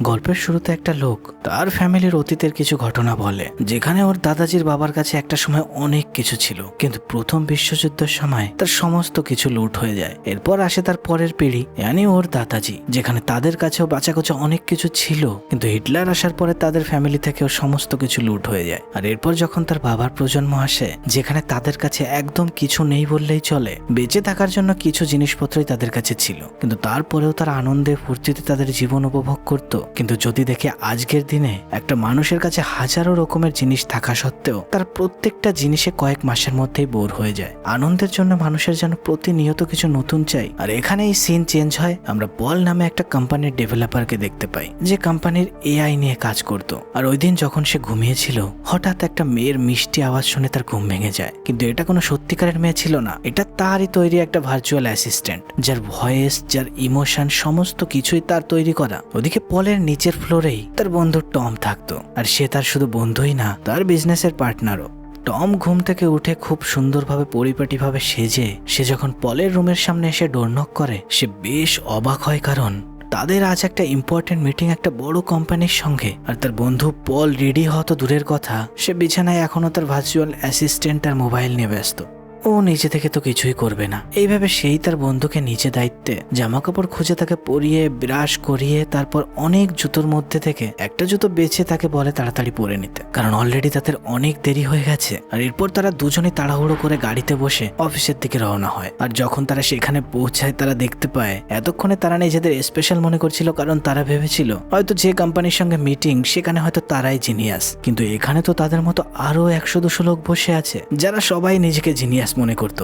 গল্পের শুরুতে একটা লোক তার ফ্যামিলির অতীতের কিছু ঘটনা বলে, যেখানে ওর দাদাজির বাবার কাছে একটা সময় অনেক কিছু ছিল, কিন্তু প্রথম বিশ্বযুদ্ধের সময় তার সমস্ত কিছু লুট হয়ে যায়। এরপর আসে তার পরের পিঢ়ি, মানে ওর দাদাজি, যেখানে তাদের কাছেও বাঁচাকোচা অনেক কিছু ছিল, কিন্তু হিটলার আসার পরে তাদের ফ্যামিলি থেকেও সমস্ত কিছু লুট হয়ে যায়। আর এরপর যখন তার বাবার প্রজন্ম আসে, যেখানে তাদের কাছে একদম কিছু নেই বললেই চলে, বেঁচে থাকার জন্য কিছু জিনিসপত্রই তাদের কাছে ছিল, কিন্তু তারপরেও তারা আনন্দে ফুর্তিতে তাদের জীবন উপভোগ করত। কিন্তু যদি দেখে আজকের দিনে একটা মানুষের কাছে হাজারো রকমের জিনিস থাকা সত্ত্বেও তার প্রত্যেকটা জিনিসে কয়েক মাসের মধ্যেই বোর হয়ে যায়। আনন্দের জন্য মানুষের যেন প্রতিনিয়ত কিছু নতুন চাই। আর এখানে এই সিন চেঞ্জ হয়, আমরা বল নামে একটা কোম্পানির ডেভেলপারকে দেখতে পাই, যে কোম্পানির এআই নিয়ে কাজ করত। আর ওই দিন যখন সে ঘুমিয়েছিল, হঠাৎ একটা মেয়ের মিষ্টি আওয়াজ শুনে তার ঘুম ভেঙে যায়। কিন্তু এটা কোনো সত্যিকারের মেয়ে ছিল না, এটা তারই তৈরি একটা ভার্চুয়াল অ্যাসিস্ট্যান্ট, যার ভয়েস, যার ইমোশন, সমস্ত কিছুই তার তৈরি করা। ওদিকে পলের নিচের ফ্লোরেই তার বন্ধু টম থাকতো, আর সে তার শুধু বন্ধুই না, তার বিজনেসের পার্টনারও। টম ঘুম থেকে উঠে খুব সুন্দরভাবে পরিপাটিভাবে সেজে সে যখন পলের রুমের সামনে এসে ডোর নক করে, সে বেশ অবাক হয়, কারণ তাদের আজ একটা ইম্পর্টেন্ট মিটিং একটা বড় কোম্পানির সঙ্গে। আর তার বন্ধু পল রেডি হওয়া তো দূরের কথা, সে বিছানায় এখনো তার ভার্চুয়াল অ্যাসিস্ট্যান্ট আর মোবাইল নিয়ে ব্যস্ত। ও নিজে থেকে তো কিছুই করবে না, এইভাবে সেই তার বন্ধুকে নিজে দায়িত্বে জামা কাপড় খুঁজে তাকে পরিয়ে ব্রাশ করিয়ে তারপর অনেক জুতোর মধ্যে থেকে একটা জুতো বেছে তাকে বলে তাড়াতাড়ি পরে নিতে, কারণ অলরেডি তাদের অনেক দেরি হয়ে গেছে। আর এরপর তারা দুজনেই তাড়াহুড়ো করে গাড়িতে বসে অফিসের দিকে রওনা হয়। আর যখন তারা সেখানে পৌঁছায়, তারা দেখতে পায় এতক্ষণে তারা নিজেদের স্পেশাল মনে করছিল, কারণ তারা ভেবেছিল হয়তো যে কোম্পানির সঙ্গে মিটিং সেখানে হয়তো তারাই জিনিয়াস, কিন্তু এখানে তো তাদের মতো আরো 100-200 লোক বসে আছে যারা সবাই নিজেকে জিনিয়াস মনে করত।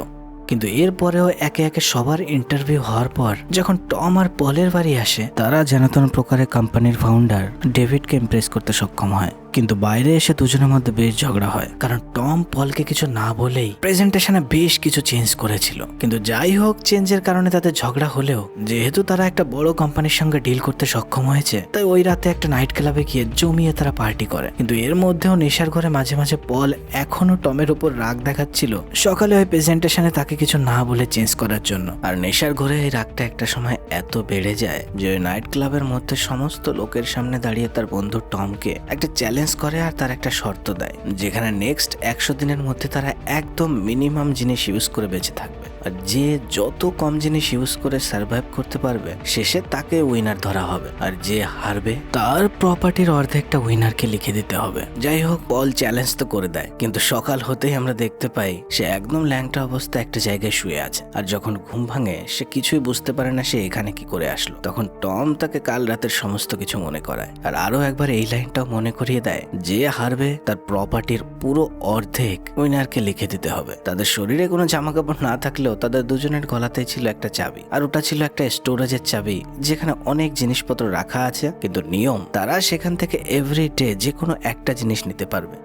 কিন্তু এরপরেও একে একে সবার ইন্টারভিউ হওয়ার পর যখন টম আর পলের বাড়ি আসে, তারা যেন তেন প্রকারে কোম্পানির ফাউন্ডার ডেভিডকে ইমপ্রেস করতে সক্ষম হয়। কিন্তু বাইরে এসে দুজনের মধ্যে বেশ ঝগড়া হয়, কারণ টম পলকে কিছু না বলেই প্রেজেন্টেশনে বেশ কিছু চেঞ্জ করেছিল। কিন্তু যাই হোক, চেঞ্জের কারণে তাদের ঝগড়া হলেও যেহেতু তারা একটা বড় কোম্পানির সঙ্গে ডিল করতে সক্ষম হয়েছে, তাই ওই রাতে একটা নাইট ক্লাবে গিয়ে জমিয়ে তারা পার্টি করে। কিন্তু এর মধ্যেও নেশার ঘরে মাঝে মাঝে পল এখনো টমের উপর রাগ দেখাচ্ছিল সকালে ওই প্রেজেন্টেশনে তাকে কিছু না বলে চেঞ্জ করার জন্য। আর নেশার ঘরে এই রাগটা একটা সময় এত বেড়ে যায় যে ওই নাইট ক্লাবের মধ্যে সমস্ত লোকের সামনে দাঁড়িয়ে তার বন্ধু টমকে একটা চ্যালেঞ্জ করে আর তার একটা শর্ত দেয়, যেখানে নেক্সট 100 দিনের মধ্যে তারা একদম মিনিমাম জিনিস ইউজ করে বেঁচে থাকবে, আর যে যত কম জিনিস ইউজ করে সার্ভাইভ করতে পারবে শেষে তাকে উইনার ধরা হবে, আর যে হারবে তার প্রপার্টির অর্ধেকটা উইনারকে লিখে দিতে হবে। যাই হোক, পল চ্যালেঞ্জ তো করে দেয়, কিন্তু সকাল হতেই আমরা দেখতে পাই সে একদম ল্যাংটা অবস্থা একটা জায়গায় শুয়ে আছে। আর যখন ঘুম ভাঙে সে কিছুই বুঝতে পারে না সে এখানে কি করে আসলো। তখন টম তাকে কাল রাতের সমস্ত কিছু মনে করায়, আর আরো একবার এই লাইনটাও মনে করিয়ে দেয়, যে হারবে তার প্রপার্টির পুরো অর্ধেক উইনারকে লিখে দিতে হবে। তাদের শরীরে কোনো জামা কাপড় না থাকলেও তাদের দুজনের গলাতেই ছিল একটা চাবি, আর ওটা ছিল একটা স্টোরেজের চাবি যেখানে অনেক জিনিসপত্র রাখা আছে। কিন্তু নিয়ম, তারা সেখান থেকে এভরিডে যে কোনো একটা জিনিস নিতে পারবে,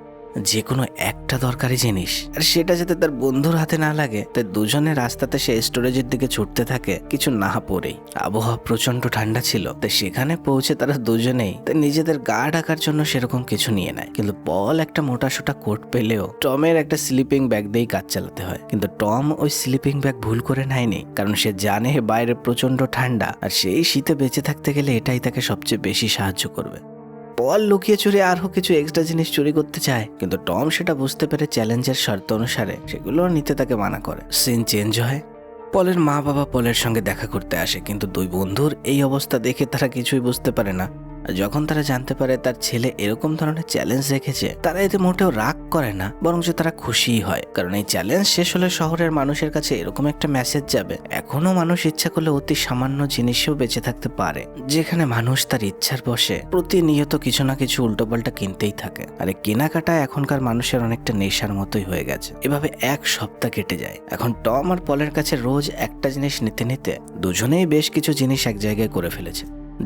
যে কোনো একটা দরকারি জিনিস, আর সেটা যাতে তার বন্ধুর হাতে না লাগে। তাই দুজনে রাস্তাতে সে স্টোরেজের দিকে ছুটতে থাকে কিছু না পরেই। আবহাওয়া প্রচন্ড ঠান্ডা ছিল, তাই সেখানে পৌঁছে তারা দুজনেই তাই নিজেদের গা ঢাকার জন্য সেরকম কিছু নিয়ে নেয়। কিন্তু পল একটা মোটাসোটা কোট পেলেও টমের একটা স্লিপিং ব্যাগ দিয়েই কাজ চালাতে হয়। কিন্তু টম ওই স্লিপিং ব্যাগ ভুল করে নেয়নি, কারণ সে জানে বাইরে প্রচন্ড ঠান্ডা, আর সেই শীতে বেঁচে থাকতে গেলে এটাই তাকে সবচেয়ে বেশি সাহায্য করবে। পল লুকিয়ে চুরি আরও কিছু এক্সট্রা জিনিস চুরি করতে চায়, কিন্তু টম সেটা বুঝতে পেরে চ্যালেঞ্জের শর্ত অনুসারে সেগুলো নিতে তাকে মানা করে। সিন চেঞ্জ হয়, পলের মা বাবা পলের সঙ্গে দেখা করতে আসে, কিন্তু দুই বন্ধুর এই অবস্থা দেখে তারা কিছুই বুঝতে পারে না। যখন তারা জানতে পারে তার ছেলে এরকম ধরনের চ্যালেঞ্জ রেখেছে, তারা এতে মোটেও রাগ করে না, বরঞ্চ তারা খুশিই হয়, কারণ এই চ্যালেঞ্জ শেষ হলে শহরের মানুষের কাছে এরকম একটা মেসেজ যাবে, এখনো মানুষ ইচ্ছা করলে অতি সামান্য জিনিসেও বেঁচে থাকতে পারে, যেখানে মানুষ তার ইচ্ছার বশে প্রতিনিয়ত কিছু না কিছু উল্টোপাল্টা কিনতেই থাকে। আর এই কেনাকাটা এখনকার মানুষের অনেকটা নেশার মতোই হয়ে গেছে। এভাবে এক সপ্তাহ কেটে যায়। এখন টম আর পলের কাছে রোজ একটা জিনিস নিতে নিতে দুজনেই বেশ কিছু জিনিস এক জায়গায় করে ফেলেছে,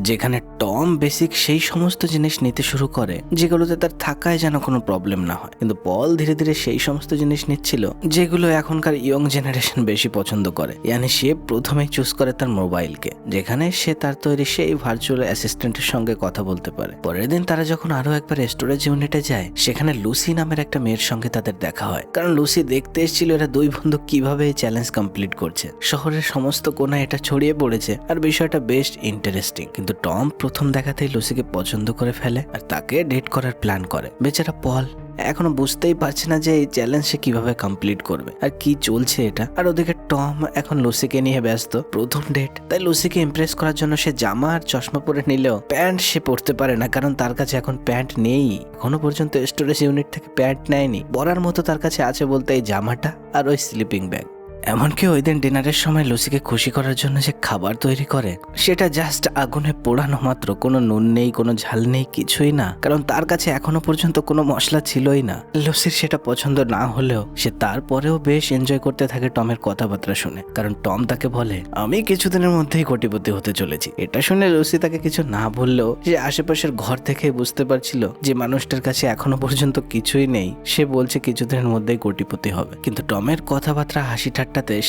যেখানে টম বেসিক সেই সমস্ত জিনিস নিতে শুরু করে যেগুলোতে তার থাকায় যেন কোনো প্রবলেম না হয়, কিন্তু পল ধীরে ধীরে সেই সমস্ত জিনিস নিচ্ছিল যেগুলো এখনকার ইয়ং জেনারেশন বেশি পছন্দ করে। ইয়ানি সে প্রথমেই চুজ করে তার মোবাইলকে, যেখানে সে তার তৈরি সেই ভার্চুয়াল অ্যাসিস্ট্যান্টের সঙ্গে কথা বলতে পারে। পরের দিন তারা যখন আরো একবার স্টোরেজ ইউনিটে যায়, সেখানে লুসি নামের একটা মেয়ের সঙ্গে তাদের দেখা হয়, কারণ লুসি দেখতে এসেছিল এরা দুই বন্ধু কিভাবে এই চ্যালেঞ্জ কমপ্লিট করছে। শহরের সমস্ত কোণায় এটা ছড়িয়ে পড়েছে, আর বিষয়টা বেশ ইন্টারেস্টিং। কিন্তু টম প্রথম দেখাতেই লুসিকে পছন্দ করে ফেলে আর তাকে ডেট করার প্ল্যান করে। বেচারা পল এখনো বুঝতেই পারছে না যে এই চ্যালেঞ্জ সে কিভাবে কমপ্লিট করবে আর কি চলছে এটা। আর ওদিকে টম এখন লুসিকে নিয়ে ব্যস্ত। প্রথম ডেট, তাই লুসিকে ইমপ্রেস করার জন্য সে জামা আর চশমা পরে নিলেও প্যান্ট সে পরতে পারে না, কারণ তার কাছে এখন প্যান্ট নেই। এখনো পর্যন্ত স্টোরেজ ইউনিট থেকে প্যান্ট নেয়নি। পরার মতো তার কাছে আছে বলতে এই জামাটা আর ওই স্লিপিং ব্যাগ। এমনকি ওই দিন ডিনারের সময় লুসিকে খুশি করার জন্য যে খাবার তৈরি করে সেটা জাস্ট আগুনে পোড়ানো মাত্র, কোনো নুন নেই, কোনো ঝাল নেই, কিছুই না, কারণ তার কাছে এখনো পর্যন্ত কোনো মশলা ছিলই না। লুসির সেটা পছন্দ না হলেও সে তারপরেও বেশ এনজয় করতে থাকে টমের কথাবার্তা শুনে, কারণ টম তাকে বলে আমি কিছুদিনের মধ্যেই কোটিপতি হতে চলেছি। এটা শুনে লুসি তাকে কিছু না বললেও সে আশেপাশের ঘর থেকে বুঝতে পারছিল যে মানুষটার কাছে এখনো পর্যন্ত কিছুই নেই। সে বলছে কিছুদিনের মধ্যেই কোটিপতি হবে, কিন্তু টমের কথাবার্তা হাসি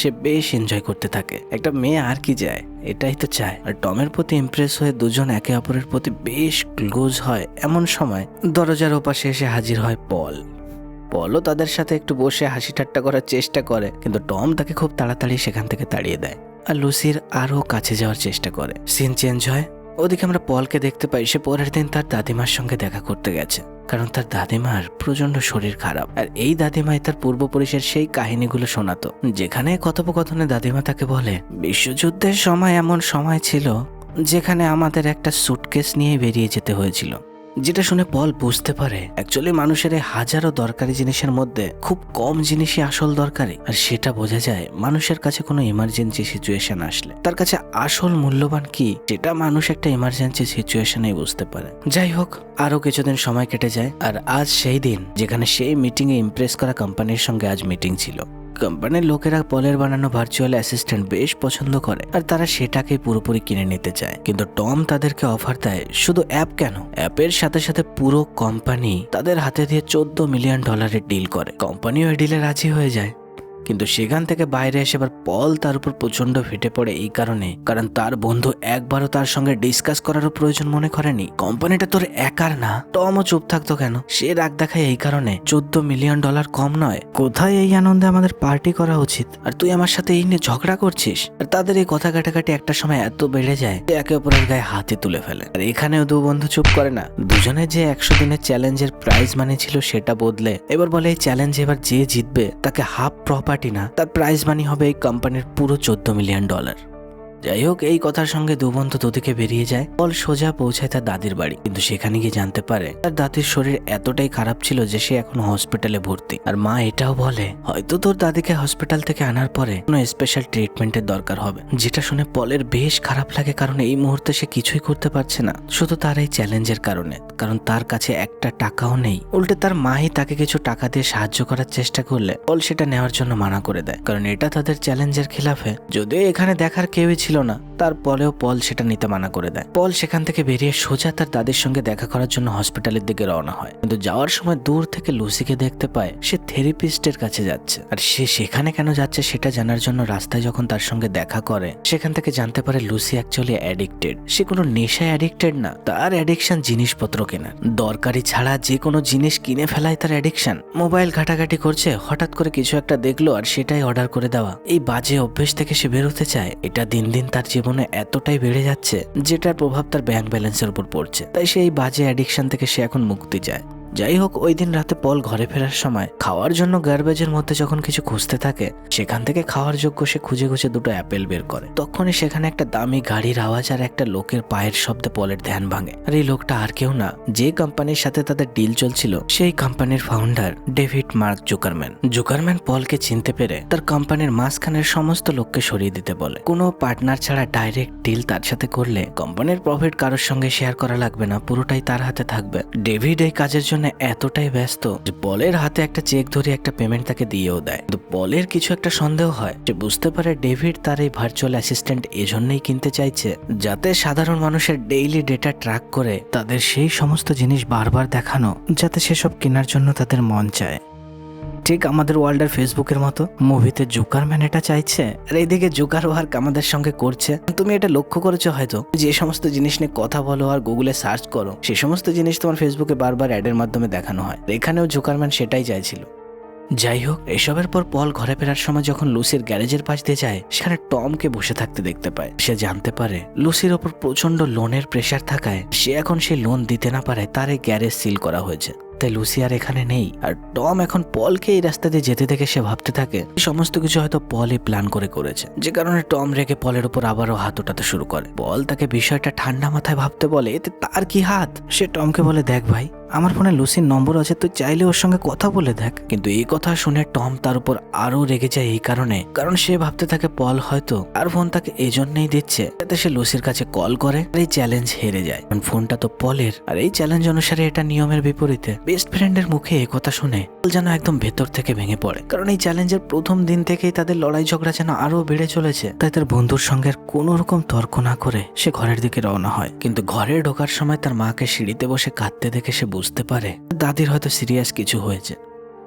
সে বেশ এনজয় করতে থাকে। একটা মেয়ে আর কি যায়, এটাই তো চায়। আর টমের প্রতি ইমপ্রেস হয়ে দুজন একে অপরের প্রতি বেশ ক্লোজ হয়। এমন সময় দরজার ওপাশে এসে হাজির হয় পলও তাদের সাথে একটু বসে হাসি ঠাট্টা করার চেষ্টা করে, কিন্তু টম তাকে খুব তাড়াতাড়ি সেখান থেকে তাড়িয়ে দেয় আর লুসির আরো কাছে যাওয়ার চেষ্টা করে। সিন চেঞ্জ হয়। ওদিকে আমরা পলকে দেখতে পাই সে পরের দিন তার দাদিমার সঙ্গে দেখা করতে গেছে, কারণ তার দাদিমার প্রচন্ড শরীর খারাপ। আর এই দাদিমাই তার পূর্বপুরুষের সেই কাহিনীগুলো শোনাতো, যেখানে কথোপকথনে দাদিমা তাকে বলে বিশ্বযুদ্ধের সময় এমন সময় ছিল যেখানে আমাদের একটা সুটকেস নিয়ে বেরিয়ে যেতে হয়েছিল। যেটা শুনে পল বুঝতে পারে অ্যাকচুয়ালি মানুষের এই হাজারো দরকারি জিনিসের মধ্যে খুব কম জিনিসই আসল দরকারি। আর সেটা বোঝা যায় মানুষের কাছে কোনো ইমার্জেন্সি সিচুয়েশন আসলে তার কাছে আসল মূল্যবান কি, সেটা মানুষ একটা ইমার্জেন্সি সিচুয়েশনেই বুঝতে পারে। যাই হোক, আরো কিছুদিন সময় কেটে যায় আর আজ সেই দিন যেখানে সেই মিটিং এ ইমপ্রেস করা কোম্পানির সঙ্গে আজ মিটিং ছিল। কোম্পানির লোকেরা পলের বানানো ভার্চুয়াল অ্যাসিস্ট্যান্ট বেশ পছন্দ করে আর তারা সেটাকেই পুরোপুরি কিনে নিতে চায়। কিন্তু টম তাদেরকে অফার দেয় শুধু অ্যাপ কেন, অ্যাপের সাথে সাথে পুরো কোম্পানি তাদের হাতে দিয়ে $14 মিলিয়ন ডিল করে। কোম্পানিও এই ডিলে রাজি হয়ে যায়, কিন্তু সেখান থেকে বাইরে এসে এবার পল তার উপর প্রচন্ড ফেটে পড়ে এই কারণে, কারণ তার বন্ধু একবারও তার সঙ্গে ডিসকাস করারও প্রয়োজন মনে করেনি। কোম্পানিটা তোর একার না। টমও চুপ থাকতো কেন, সে রাগ দেখায় এই কারণে $14 মিলিয়ন কম নয়। কোথায় এই আনন্দে আমাদের পার্টি করা উচিত, আর তুই আমার সাথে এই নিয়ে ঝগড়া করছিস। আর তাদের এই কথা কাটাকাটি একটা সময় এত বেড়ে যায় যে একে অপরের গায়ে হাতে তুলে ফেলে। আর এখানেও দু বন্ধু চুপ করে না। দুজনের যে 100 দিনের চ্যালেঞ্জের প্রাইজ মানি ছিল সেটা বদলে এবার বলে এই চ্যালেঞ্জে এবার যে জিতবে তাকে হাফ প্রপার্টি না, তার প্রাইজ মানি হবে এই কোম্পানির পুরো $14 মিলিয়ন। যাই হোক, এই কথার সঙ্গে দু বন্ধু দুদিকে বেরিয়ে যায়। পল সোজা পৌঁছায় তার দাদির বাড়ি, কিন্তু সেখানে গিয়ে জানতে পারে তার দাদির শরীর এতটাই খারাপ ছিল যে সে এখন হসপিটালে ভর্তি। আর মা এটাও বলে হয়তো তোর দাদিকে হসপিটাল থেকে আনার পরে কোনো স্পেশাল ট্রিটমেন্টের দরকার হবে। যেটা শুনে পলের বেশ খারাপ লাগে, কারণ এই মুহূর্তে সে কিছুই করতে পারছে না শুধু তার এই চ্যালেঞ্জের কারণে, কারণ তার কাছে একটা টাকাও নেই। উল্টে তার মাই তাকে কিছু টাকা দিয়ে সাহায্য করার চেষ্টা করলে পল সেটা নেওয়ার জন্য মানা করে দেয়, কারণ এটা তাদের চ্যালেঞ্জের খিলাফে। যদিও এখানে দেখার কেউই ছিল না, তারপরেও পল সেটা নিতে মানা করে দেয়। পল সেখান থেকে বেরিয়ে সোজা তার দাদির সঙ্গে দেখা করার জন্য হসপিটালের দিকে রওনা হয়, কিন্তু যাওয়ার সময় দূর থেকে লুসিকে দেখতে পায় সে থেরাপিস্টের কাছে যাচ্ছে। আর সে সেখানে কেন যাচ্ছে সেটা জানার জন্য রাস্তায় যখন তার সঙ্গে দেখা করে সেখান থেকে জানতে পারে লুসি অ্যাকচুয়ালি অ্যাডিক্টেড। সে কোনো নেশায় অ্যাডিক্টেড না, তার অ্যাডিকশন জিনিসপত্র কেনার। দরকারি ছাড়া যে কোনো জিনিস কিনে ফেলায় তার অ্যাডিকশন। মোবাইল ঘাটাঘাটি করছে, হঠাৎ করে কিছু একটা দেখলো আর সেটাই অর্ডার করে দেওয়া। এই বাজে অভ্যেস থেকে সে বেরোতে চায়। এটা দিন দিন তার জীবনে এতটাই বেড়ে যাচ্ছে যেটার প্রভাব তার ব্যাংক ব্যালেন্সের উপর পড়ছে। তাই সেই বাজে অ্যাডিকশন থেকে সে এখন মুক্তি চায়। যাই হোক, ওই দিন রাতে পল ঘরে ফেরার সময় খাওয়ার জন্য গার্বেজের মধ্যে যখন কিছু খুঁজতে থাকে সেখান থেকে খাওয়ার যোগ্য সে খুঁজে খুঁজে দুটো অ্যাপেল বের করে। তখনই সেখানে একটা দামি গাড়ির আওয়াজ আর একটা লোকের পায়ের শব্দে পলের ধ্যান ভাঙে। আর এই লোকটা আর কেউ না, যে কোম্পানির সাথে তাদের ডিল চলছিল সেই কোম্পানির ফাউন্ডার ডেভিড মার্ক জুকারম্যান। জুকারম্যান পলকে চিনতে পেরে তার কোম্পানির মাঝখানের সমস্ত লোককে সরিয়ে দিতে বলে। কোনো পার্টনার ছাড়া ডাইরেক্ট ডিল তার সাথে করলে কোম্পানির প্রফিট কারোর সঙ্গে শেয়ার করা লাগবে না, পুরোটাই তার হাতে থাকবে। ডেভিড এই কাজের জন্য এতটাই ব্যস্ত যে পলের হাতে একটা চেক ধরে একটা পেমেন্ট তাকে দিয়েও দেয়। কিন্তু পলের কিছু একটা সন্দেহ হয়, যে বুঝতে পারে ডেভিড তার এই ভার্চুয়াল অ্যাসিস্ট্যান্ট এজন্যই কিনতে চাইছে যাতে সাধারণ মানুষের ডেইলি ডেটা ট্র্যাক করে তাদের সেই সমস্ত জিনিস বারবার দেখানো, যাতে সেসব কেনার জন্য তাদের মন চায়। ঠিক আমাদের ওয়ার্ল্ডের ফেসবুকের মতো মুভিতে জোকারম্যান এটা চাইছে, আর এইদিকে জোকার ওয়ার্ক আমাদের সঙ্গে করছে। তুমি এটা লক্ষ্য করেছো হয়তো, যে সমস্ত জিনিস নিয়ে কথা বলো আর গুগলে সার্চ করো সে সমস্ত জিনিস তোমার ফেসবুকে বারবার অ্যাডের মাধ্যমে দেখানো হয়। এখানেও জোকারম্যান সেটাই চাইছিল। যাই হোক, এসবের পর পল ঘরে ফেরার সময় যখন লুসির গ্যারেজের পাশ দিয়ে যায়, সেখানে টমকে বসে থাকতে দেখতে পায়। সে জানতে পারে লুসির ওপর প্রচন্ড লোনের প্রেসার থাকায় সে এখন সেই লোন দিতে না পারে, তার এই গ্যারেজ সিল করা হয়েছে। তাই লুসি আর এখানে নেই। আর টম এখন পলকে এই রাস্তা দিয়ে যেতে দেখে সে ভাবতে থাকে সমস্ত কিছু হয়তো পলই প্ল্যান করেছে, যে কারণে টম রেগে পলের উপর আবারও হাত ওঠাতে শুরু করে। পল তাকে বিষয়টা ঠান্ডা মাথায় ভাবতে বলে এতে তার কি হাত। সে টমকে বলে, দেখ ভাই, আমার ফোনে লুসির নম্বর আছে, তুই চাইলে ওর সঙ্গে কথা বলে দেখ। কিন্তু এই কথা শুনে টম তার উপর আরো রেগে যায় এই কারণ সে ভাবতে থাকে পল হয়তো আর ফোন তাকে এই জন্যই দিচ্ছে যাতে সে লুসির কাছে কল করে আর এই চ্যালেঞ্জ হেরে যায়। কারণ ফোনটা তো পলের, আর এই চ্যালেঞ্জ অনুসারে এটা নিয়মের বিপরীতে। বেস্ট ফ্রেন্ডের মুখে এই কথা শুনে পল যেন একদম ভেতর থেকে ভেঙে পড়ে, কারণ এই চ্যালেঞ্জের প্রথম দিন থেকেই তাদের লড়াই ঝগড়া যেন আরো বেড়ে চলেছে। তাই তার বন্ধুর সঙ্গে কোনো রকম তর্ক না করে সে ঘরের দিকে রওনা হয়। কিন্তু ঘরে ঢোকার সময় তার মাকে সিঁড়িতে বসে কাঁদতে দেখে সে বুঝতে পারে দাদির হয়তো সিরিয়াস কিছু হয়েছে।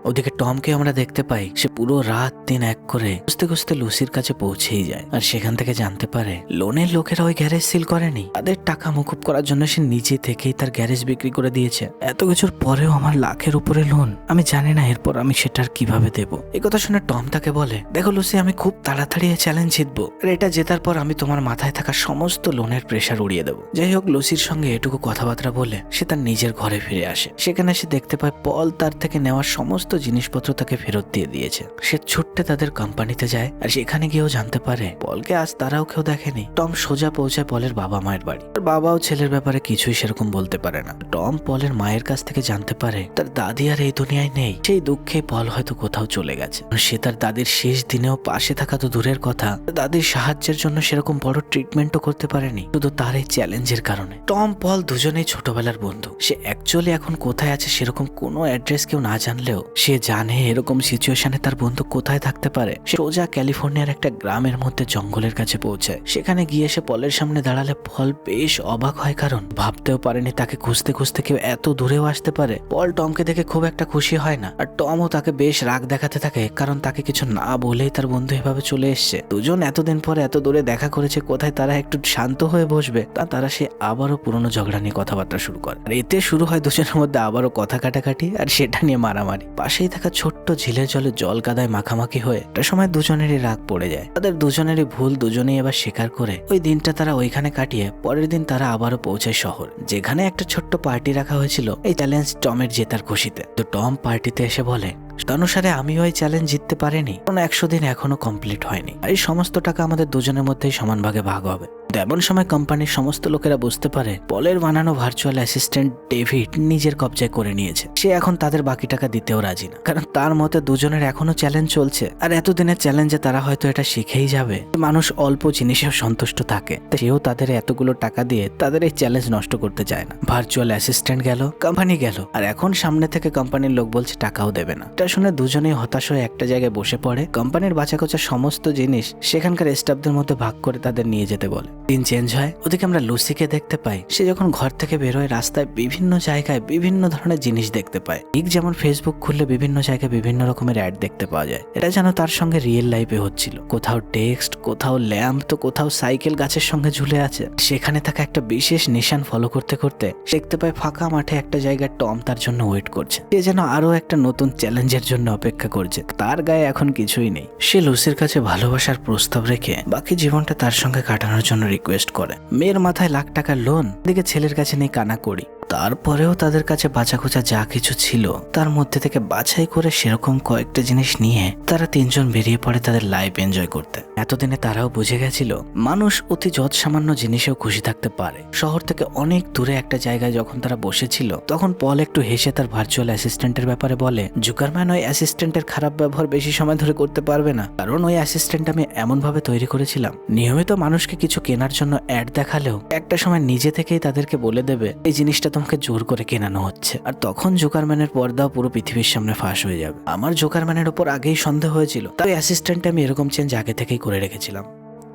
ওদিকে টমকে আমরা দেখতে পাই সে পুরো রাত দিন এক করে খুঁজতে খুঁজতে লুসির কাছে পৌঁছেই যায়, আর সেখান থেকে জানতে পারে লোনের লোকেরা ওই গ্যারেজ সিল করেনি, তাদের টাকা মুকুব করার জন্য সে নিজে থেকেই তার গ্যারেজ বিক্রি করে দিয়েছে। এত কিছুর পরেও আমার লাখের উপরে লোন, আমি জানি না এরপর আমি সেটার কিভাবে দেব। এই কথা শুনে টম তাকে বলে, দেখো লুসি, আমি খুব তাড়াতাড়ি এই চ্যালেঞ্জ জিতবো, আর এটা জেতার পর আমি তোমার মাথায় থাকা সমস্ত লোনের প্রেশার উড়িয়ে দেবো। যাই হোক, লুসির সঙ্গে এটুকু কথাবার্তা বলে সে তার নিজের ঘরে ফিরে আসে। সেখানে সে দেখতে পায় পল তার থেকে নেওয়ার সমস্ত জিনিসপত্র তাকে ফেরত দিয়ে দিয়েছে। সে ছুটতে তাদের কোম্পানিতে যায়, আর সেখানে গিয়েও জানতে পারে পলকে আজ তারাও কেউ দেখেনি। টম সোজা পৌঁছায় পলের বাবা মায়ের বাড়ি। আর বাবাও ছেলের ব্যাপারে কিছুই সেরকম বলতে পারে না। টম পলের মায়ের কাছ থেকে জানতে পারে তার দাদি আর এই দুনিয়ায় নেই। সেই দুঃখে পল হয়তো কোথাও চলে গেছে। সে তার দাদির শেষ দিনেও পাশে থাকা তো দূরের কথা, দাদির সাহায্যের জন্য সেরকম বড় ট্রিটমেন্টও করতে পারেনি, শুধু তার এই চ্যালেঞ্জের কারণে। টম পল দুজনেই ছোটবেলার বন্ধু। সে অ্যাকচুয়ালি এখন কোথায় আছে সেরকম কোনো অ্যাড্রেস কেউ না জানলেও সে জানে এরকম সিচুয়েশনে তার বন্ধু কোথায় থাকতে পারে। সে সোজা ক্যালিফোর্নিয়ার একটা গ্রামের মধ্যে জঙ্গলের কাছে পৌঁছায়। সেখানে গিয়ে সে পলের সামনে দাঁড়ালে পল বেশ অবাক হয়, কারণ ভাবতেও পারেনি তাকে খুঁজতে খুঁজতে কেউ এত দূরেও আসতে পারে। পল টমকে দেখে খুব একটা খুশি হয় না, আর টমও তাকে বেশ রাগ দেখাতে থাকে, কারণ তাকে কিছু না বলেই তার বন্ধু এভাবে চলে এসছে। দুজন এতদিন পরে এত দূরে দেখা করেছে, কোথায় তারা একটু শান্ত হয়ে বসবে, তারা সে আবারও পুরনো ঝগড়া নিয়ে কথাবার্তা শুরু করে। আর এতে শুরু হয় দুজনের মধ্যে আবারও কথা কাটাকাটি, আর সেটা নিয়ে মারামারি। পাশেই থাকা ছোট্ট ঝিলের জলে জল কাদায় মাখামাখি হয়ে একটা সময় দুজনেরই রাগ পড়ে যায়। তাদের দুজনেরই ভুল দুজনেই এবার স্বীকার করে ওই দিনটা তারা ওইখানে কাটিয়ে পরের দিন তারা আবারও পৌঁছায় শহর, যেখানে একটা ছোট্ট পার্টি রাখা হয়েছিল এই চ্যালেঞ্জ টমের জেতার খুশিতে। তো টম পার্টিতে এসে বলে, অনুসারে আমিও এই চ্যালেঞ্জ জিততে পারিনি, কারণ 100 দিন এখনো কমপ্লিট হয়নি, আর এই সমস্ত টাকা আমাদের দুজনের মধ্যেই সমান ভাগে ভাগ হবে। এমন সময় কোম্পানির সমস্ত লোকেরা বুঝতে পারে পলের বানানো ভার্চুয়াল অ্যাসিস্ট্যান্ট ডেভিড নিজের কবজায় করে নিয়েছে। সে এখন তাদের বাকি টাকা দিতেও রাজি না, কারণ তার মতে দুজনের এখনো চ্যালেঞ্জ চলছে, আর এতদিনের চ্যালেঞ্জে তারা হয়তো এটা শিখেই যাবে মানুষ অল্প জিনিসেও সন্তুষ্ট থাকে। সেও তাদের এতগুলো টাকা দিয়ে তাদের এই চ্যালেঞ্জ নষ্ট করতে চায় না। ভার্চুয়াল অ্যাসিস্ট্যান্ট গেল, কোম্পানি গেল, আর এখন সামনে থেকে কোম্পানির লোক বলছে টাকাও দেবে না। এটা শুনে দুজনেই হতাশ হয়ে একটা জায়গায় বসে পড়ে। কোম্পানির বাঁচাকোচা সমস্ত জিনিস সেখানকার স্টাফদের মধ্যে ভাগ করে তাদের নিয়ে যেতে বলে। দিন চেঞ্জ হয়। ওদিকে আমরা লুসিকে দেখতে পাই, সে যখন ঘর থেকে বেরোয় রাস্তায় বিভিন্ন জায়গায় বিভিন্ন ধরনের জিনিস দেখতে পায়। ঠিক যেমন ফেসবুক খুললে বিভিন্ন জায়গায় বিভিন্ন রকমের অ্যাড দেখতে পাওয়া যায়, এটা যেন তার সঙ্গে রিয়েল লাইফে হচ্ছিল। কোথাও টেক্সট, কোথাও ল্যাম্প, তো কোথাও সাইকেল গাছের সঙ্গে ঝুলে আছে। সেখানে থাকা একটা বিশেষ নিশান ফলো করতে করতে দেখতে পায় ফাঁকা মাঠে একটা জায়গায় টম তার জন্য ওয়েট করছে। সে যেন আরো একটা নতুন চ্যালেঞ্জের জন্য অপেক্ষা করছে। তার গায়ে এখন কিছুই নেই। সে লুসির কাছে ভালোবাসার প্রস্তাব রেখে বাকি জীবনটা তার সঙ্গে কাটানোর জন্য রিকোয়েস্ট করে। মেয়ের মাথায় লাখ টাকার লোন, দিকে ছেলের কাছে নেই কানা কড়ি। তারপরেও তাদের কাছে বাঁচাখোচা যা কিছু ছিল তার মধ্যে থেকে বাছাই করে সেরকম কয়েকটা জিনিস নিয়ে তারা তিনজন বেরিয়ে পড়ে তাদের লাইফ এনজয় করতে। এতদিনে তারাও বুঝে গেছিল মানুষ অতি যৎ সামান্য জিনিসেও খুশি থাকতে পারে। শহর থেকে অনেক দূরে একটা জায়গায় যখন তারা বসেছিল তখন পল একটু হেসে তার ভার্চুয়াল অ্যাসিস্ট্যান্টের ব্যাপারে বলে, জুকারম্যান ওই অ্যাসিস্ট্যান্টের খারাপ ব্যবহার বেশি সময় ধরে করতে পারবে না, কারণ ওই অ্যাসিস্ট্যান্ট আমি এমন ভাবে তৈরি করেছিলাম নিয়মিত মানুষকে কিছু কেনার জন্য অ্যাড দেখালেও একটা সময় নিজে থেকেই তাদেরকে বলে দেবে এই জিনিসটা তোমাকে জোর করে কেনানো হচ্ছে, আর তখন জোকারম্যানের পর্দাও পুরো পৃথিবীর সামনে ফাঁস হয়ে যাবে। আমার জোকারম্যানের উপর আগেই সন্দেহ হয়েছিল, তাই অ্যাসিস্ট্যান্ট আমি এরকম চেঞ্জ আগে থেকেই করে রেখেছিলাম।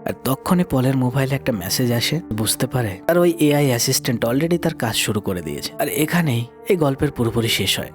আর তখনই পলের মোবাইলে একটা মেসেজ আসে, বুঝতে পারে আর ওই এআই অ্যাসিস্ট্যান্ট অলরেডি তার কাজ শুরু করে দিয়েছে। আর এখানেই এই গল্পের পুরোপুরি শেষ হয়।